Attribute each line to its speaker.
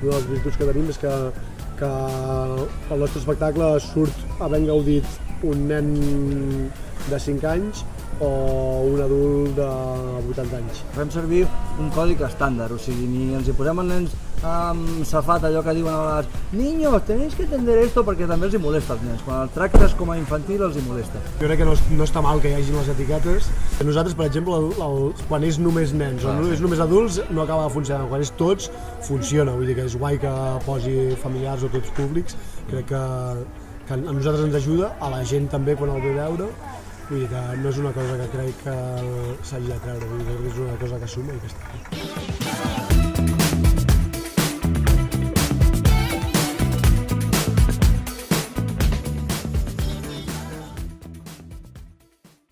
Speaker 1: una de les virtuts que tenim és que el nostre espectacle surt havent gaudit un nen de 5 anys o un adult de 80 anys.
Speaker 2: Fem servir un còdic estàndard, o sigui, ni ens hi posem els nens amb safat, allò que diuen a vegades niños, tenéis que entender esto, perquè també els hi molesta als nens. Quan el tractes com a infantil els hi molesta.
Speaker 1: Jo crec que no està mal que hi hagi les etiquetes. Nosaltres, per exemple, quan és només nens o és només adults no acaba de funcionar. Quan és tots, funciona. Vull dir que és guai que posi familiars o tots públics. Crec que a nosaltres ens ajuda, a la gent també quan el ve veure. Vull dir que no és una cosa que crec que s'hagi de treure, vull dir que és una cosa que suma i que està bé.